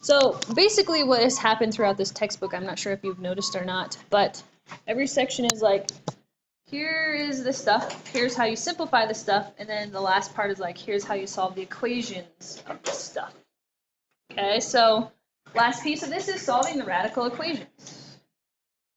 So basically what has happened throughout this textbook, I'm not sure if you've noticed or not, but every section is like, here is the stuff, here's how you simplify the stuff, and then the last part is like, here's how you solve the equations of this stuff. Okay, so last piece of this is solving the radical equations.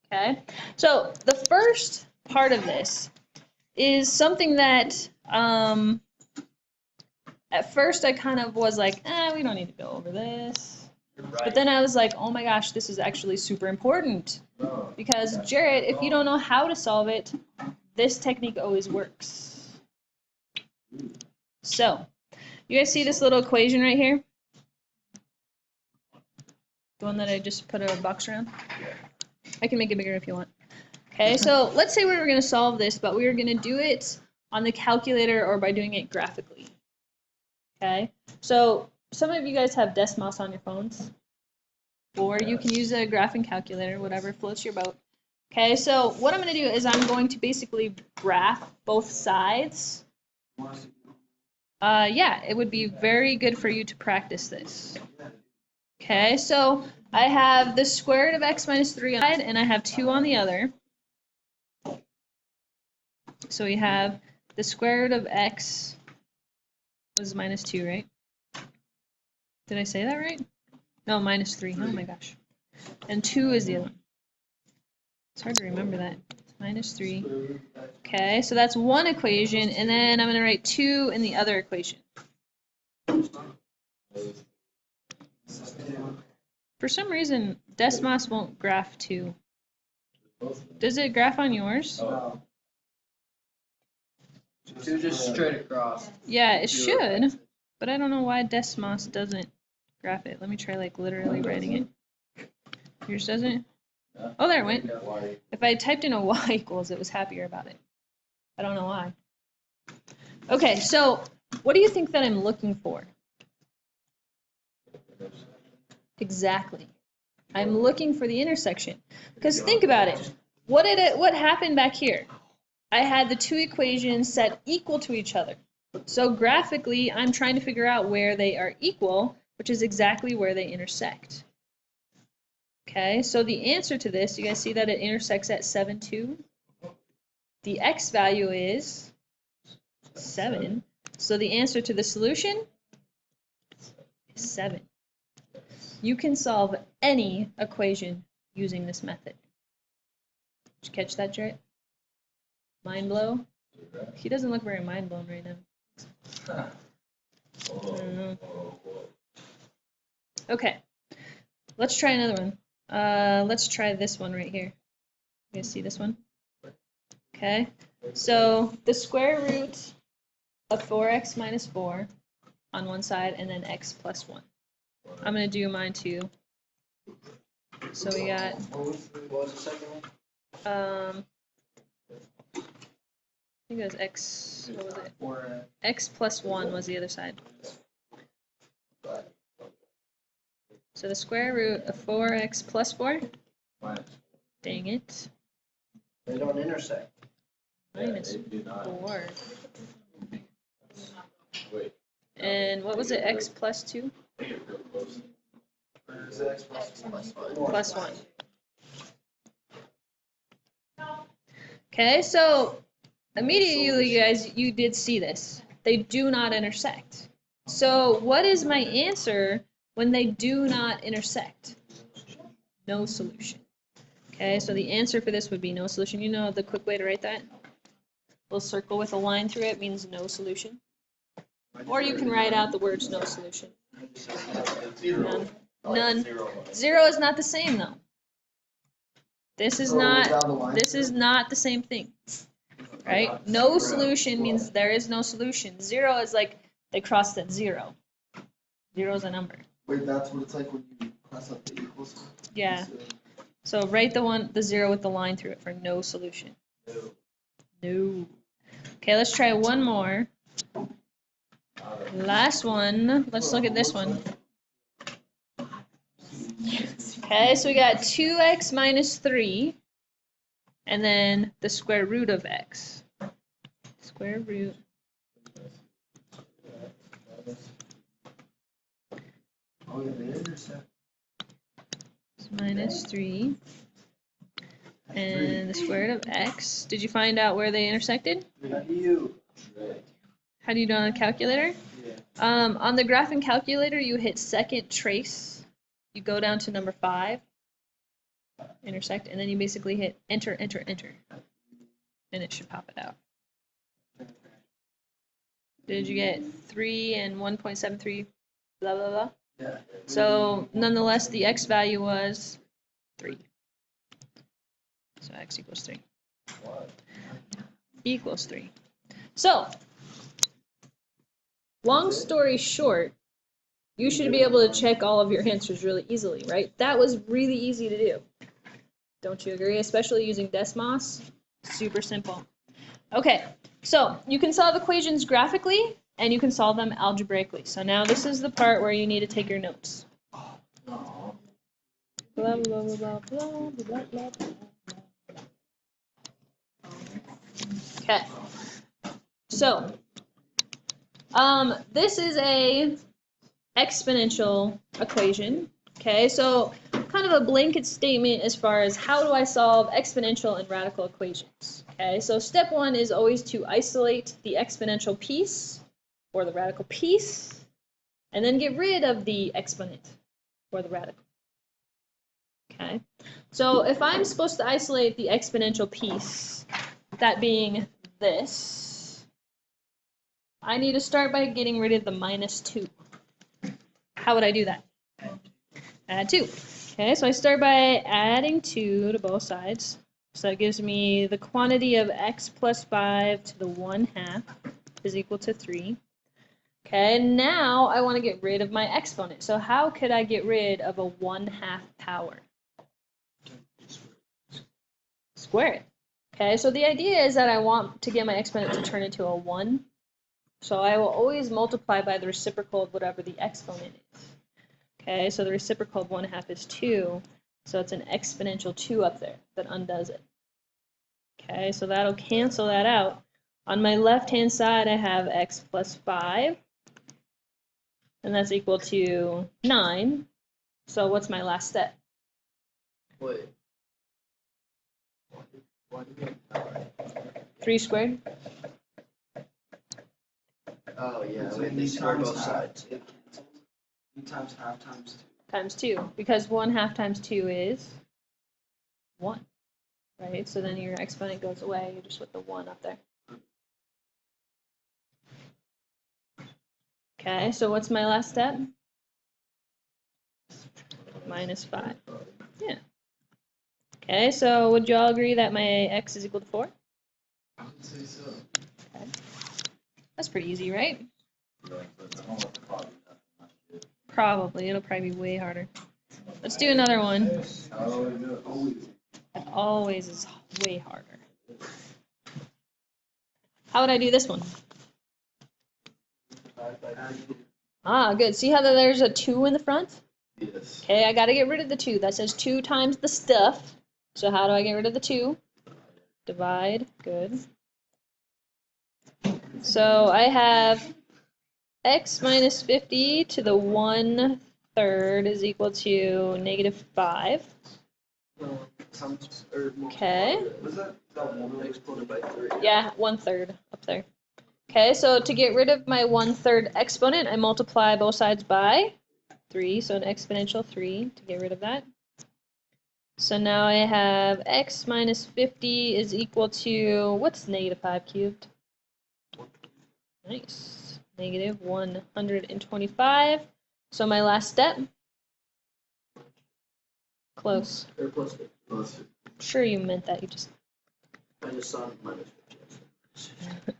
Okay, so the first part of this is something that at first I kind of was like, we don't need to go over this. Right. But then I was like, oh my gosh, this is actually super important. Because Jarrett, if you don't know how to solve it, this technique always works. So, you guys see this little equation right here? The one that I just put a box around? I can make it bigger if you want. Okay, so let's say we were going to solve this, but we were going to do it on the calculator or by doing it graphically. Okay, so some of you guys have Desmos on your phones, or you can use a graphing calculator, whatever floats your boat. Okay, so what I'm going to do is I'm going to basically graph both sides. Yeah, it would be very good for you to practice this. Okay, so I have the square root of x minus 3 on one side, and I have 2 on the other. So we have the square root of x was minus 2, right? Did I say that right? No, minus 3. Oh my gosh. And 2 is the other one. It's hard to remember that. It's minus 3. Okay, so that's one equation, and then I'm going to write 2 in the other equation. For some reason, Desmos won't graph 2. Does it graph on yours? No. 2 just straight across. Yeah, it should, but I don't know why Desmos doesn't graph it. Let me try like literally writing it. Yours doesn't? Oh, there it went. If I typed in a y equals, it was happier about it. I don't know why. Okay, so what do you think that I'm looking for? Exactly. I'm looking for the intersection. Because think about it. What happened back here? I had the two equations set equal to each other. So graphically, I'm trying to figure out where they are equal, which is exactly where they intersect. Okay, so the answer to this, you guys see that it intersects at 7, 2? The x value is 7. So the answer to the solution is 7. You can solve any equation using this method. Did you catch that, Jarrett? Mind blow? He doesn't look very mind blown right now. I don't know. Okay, let's try another one. Let's try this one right here. You guys see this one? Okay, so the square root of 4x minus 4 on one side, and then x plus 1. I'm going to do mine too. So we got... What was the second one? I think it was x... What was it? X plus 1 was the other side. So the square root of 4x plus 4? Dang it. They don't intersect. Minus 4. And what was it, x plus 2? Plus 1. Okay, so immediately you guys, you did see this. They do not intersect. So what is my answer when they do not intersect? No solution. Okay, so the answer for this would be no solution. You know the quick way to write that? A little circle with a line through it means no solution. Or you can write out the words no solution. None. None. 0 is not the same though. This is not the same thing. Right? No solution means there is no solution. 0 is like they crossed at 0. 0 is a number. Wait, that's what it's like when you cross up the equals? Yeah. So write the 0 with the line through it for no solution. No. Okay, let's try one more. Last one. Let's look at this one. Okay, so we got 2x minus 3, and then the square root of x. Square root minus 3 and the square root of x. Did you find out where they intersected? How do you? How do you do it on a calculator? Yeah. On the graphing calculator, you hit second trace. You go down to number 5, intersect, and then you basically hit enter, enter, enter. And it should pop it out. Did you get 3 and 1.73, blah, blah, blah? Yeah. So nonetheless, the x value was 3. So x equals 3. Equals 3. So, long story short, you should be able to check all of your answers really easily, right? That was really easy to do. Don't you agree? Especially using Desmos. Super simple. Okay, so you can solve equations graphically and you can solve them algebraically. So now this is the part where you need to take your notes. Blah, blah, blah, blah, blah, blah, blah, blah. Okay, so this is a exponential equation. Okay, so kind of a blanket statement as far as how do I solve exponential and radical equations. Okay, so step 1 is always to isolate the exponential piece or the radical piece and then get rid of the exponent or the radical. Okay, so if I'm supposed to isolate the exponential piece, that being this, I need to start by getting rid of the minus 2. How would I do that? Add 2. Okay, so I start by adding 2 to both sides. So that gives me the quantity of x plus 5 to the 1/2 is equal to 3. Okay, now I want to get rid of my exponent. So how could I get rid of a 1/2 power? Square it. Okay, so the idea is that I want to get my exponent to turn into a 1. So I will always multiply by the reciprocal of whatever the exponent is. Okay, so the reciprocal of 1/2 is 2. So it's an exponential 2 up there that undoes it. Okay, so that'll cancel that out. On my left-hand side, I have x plus 5. And that's equal to 9. So what's my last step? Wait. 3 squared? Oh, yeah, So we have you to square times both half. sides. It cancels. You times half times 2. Times 2. Because 1/2 times 2 is 1. Right? So then your exponent goes away. You're just with the 1 up there. Okay, so what's my last step? Minus 5. Yeah. Okay, so would you all agree that my x is equal to 4? I would say so. Okay. That's pretty easy, right? Probably. It'll probably be way harder. Let's do another one. It always is way harder. How would I do this one? Ah, good. See how there's a 2 in the front? Yes. Okay, I got to get rid of the 2. That says 2 times the stuff. So how do I get rid of the 2? Divide. Good. So I have x minus 50 to the 1/3 is equal to -5. Okay. Was that 1 exploded by 3? Yeah, 1/3 up there. Okay, so to get rid of my 1/3 exponent, I multiply both sides by 3, so an exponential 3 to get rid of that. So now I have x minus 50 is equal to, what's -5 cubed? Nice. -125. So my last step? Close. Or plus 50. Sure you meant that, you just... I just saw minus 50.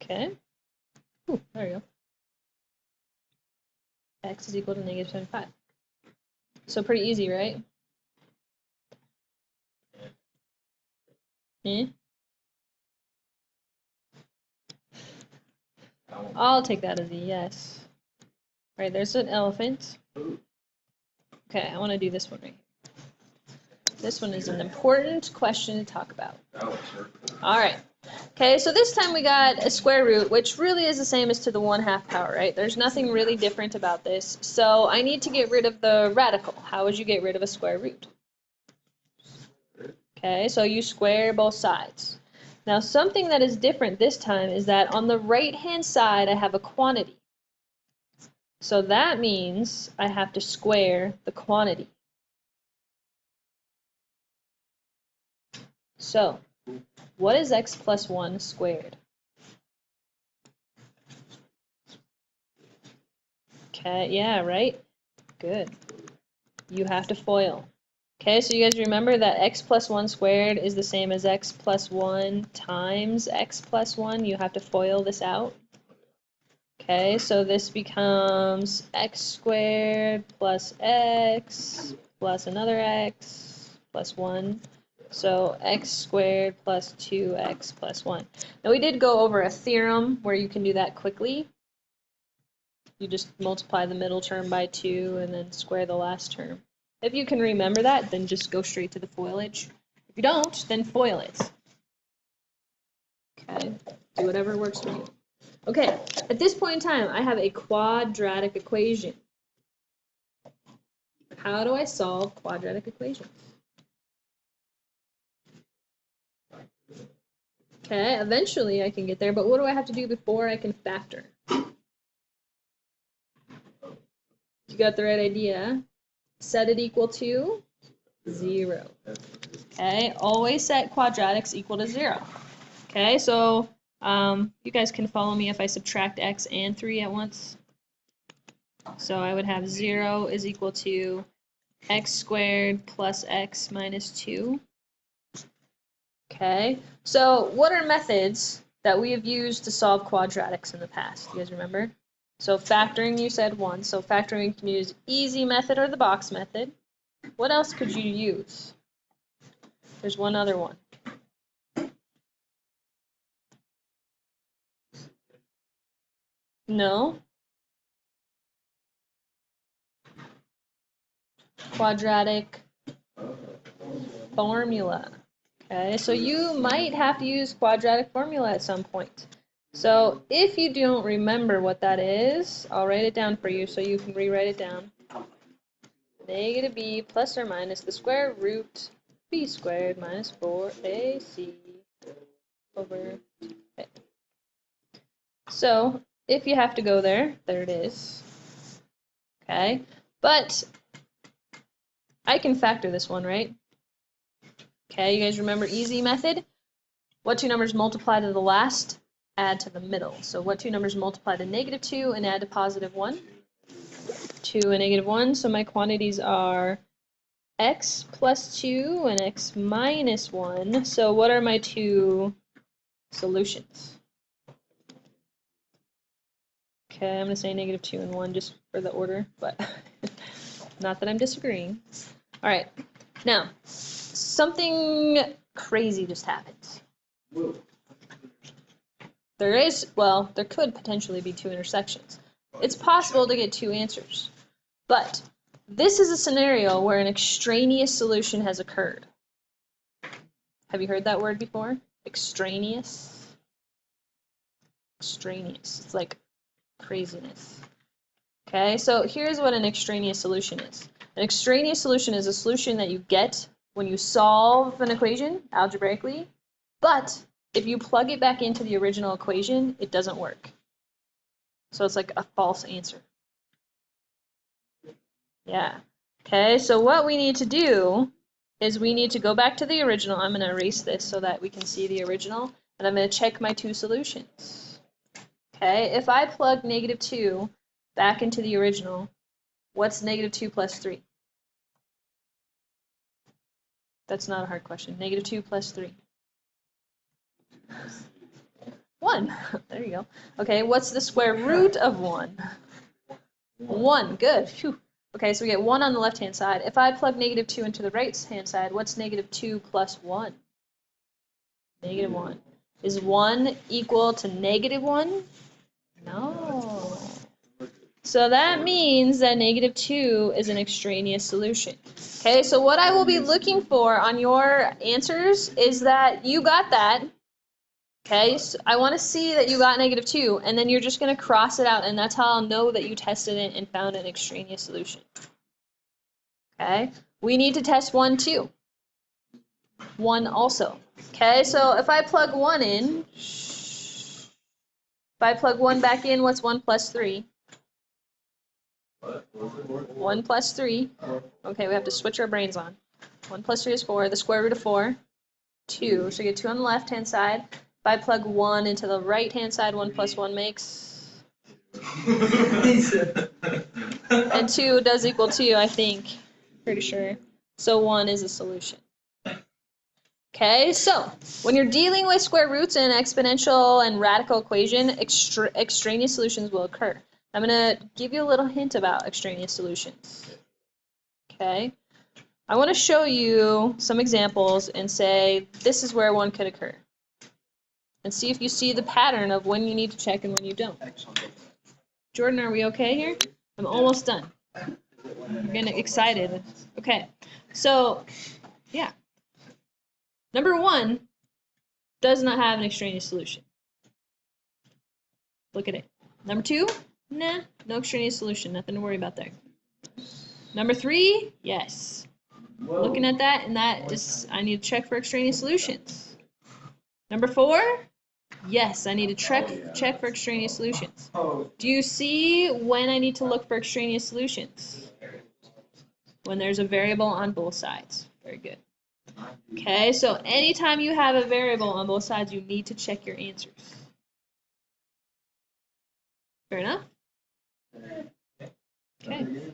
Okay. Ooh, there we go. X is equal to -75. So pretty easy, right? Eh? I'll take that as a yes. All right, there's an elephant. Okay, I want to do this one right here. This one is an important question to talk about. All right, Okay, so this time we got a square root, which really is the same as to the 1/2 power, right? There's nothing really different about this. So I need to get rid of the radical. How would you get rid of a square root? Okay, so you square both sides. Now something that is different this time is that on the right-hand side I have a quantity. So that means I have to square the quantity. So what is x plus 1 squared? Okay, yeah, right? Good. You have to FOIL. Okay, so you guys remember that x plus 1 squared is the same as x plus 1 times x plus 1. You have to FOIL this out. Okay, so this becomes x squared plus x plus another x plus 1. So x squared plus 2x plus 1. Now we did go over a theorem where you can do that quickly. You just multiply the middle term by 2 and then square the last term. If you can remember that, then just go straight to the FOILage. If you don't, then FOIL it. Okay, do whatever works for you. Okay, at this point in time, I have a quadratic equation. How do I solve quadratic equations? Okay, eventually I can get there, but what do I have to do before I can factor? You got the right idea. Set it equal to 0. Okay, always set quadratics equal to 0. Okay, so you guys can follow me if I subtract x and 3 at once. So I would have 0 is equal to x squared plus x minus 2. Okay, so what are methods that we have used to solve quadratics in the past? You guys remember? So factoring, you said 1. So factoring, you can use easy method or the box method. What else could you use? There's one other one. No? Quadratic formula. Okay, so you might have to use quadratic formula at some point. So if you don't remember what that is, I'll write it down for you so you can rewrite it down. Negative b plus or minus the square root b squared minus 4ac over 2a. So if you have to go there, there it is. Okay, but I can factor this one, right? Okay, you guys remember easy method? What two numbers multiply to the last? Add to the middle. So what two numbers multiply to negative 2 and add to positive 1? 2 and negative 1. So my quantities are x plus 2 and x minus 1. So what are my two solutions? Okay, I'm going to say negative 2 and 1 just for the order, but not that I'm disagreeing. All right, now, something crazy just happened. There could potentially be two intersections. It's possible to get two answers, but this is a scenario where an extraneous solution has occurred. Have you heard that word before? Extraneous? Extraneous. It's like craziness. Okay, so here's what an extraneous solution is. An extraneous solution is a solution that you get when you solve an equation algebraically, but if you plug it back into the original equation, it doesn't work. So it's like a false answer. Yeah. Okay, so what we need to do is we need to go back to the original. I'm going to erase this so that we can see the original, and I'm going to check my two solutions. Okay, if I plug negative 2 back into the original, what's negative 2 plus 3? That's not a hard question. Negative 2 plus 3. 1. There you go. Okay, what's the square root of 1? 1. Good. Phew. Okay, so we get 1 on the left-hand side. If I plug negative 2 into the right-hand side, what's negative 2 plus 1? Negative 1. Is 1 equal to negative 1? No. So that means that negative 2 is an extraneous solution. Okay, so what I will be looking for on your answers is that you got that, Okay, so I want to see that you got -2, and then you're just going to cross it out, and that's how I'll know that you tested it and found an extraneous solution. Okay, we need to test 1 too. 1 also. Okay, so if I plug 1 in, if I plug 1 back in, what's 1 plus 3? 1 plus 3. Okay, we have to switch our brains on. 1 plus 3 is 4. The square root of 4, 2. So you get 2 on the left-hand side. If I plug 1 into the right-hand side, 1 plus 1 makes... and 2 does equal 2, I think. Pretty sure. So 1 is a solution. Okay, so when you're dealing with square roots in an exponential and radical equation, extraneous solutions will occur. I'm going to give you a little hint about extraneous solutions. Okay, I want to show you some examples and say this is where one could occur. And see if you see the pattern of when you need to check and when you don't. Jordan, are we okay here? I'm almost done. I'm getting excited. Okay, so yeah. Number 1 does not have an extraneous solution. Look at it. Number 2, nah, no extraneous solution. Nothing to worry about there. Number 3, yes. Looking at that, and that is, I need to check for extraneous solutions. Number 4, yes, I need to check for extraneous solutions. Do you see when I need to look for extraneous solutions? When there's a variable on both sides. Very good. Okay, so anytime you have a variable on both sides, you need to check your answers. Fair enough? Okay.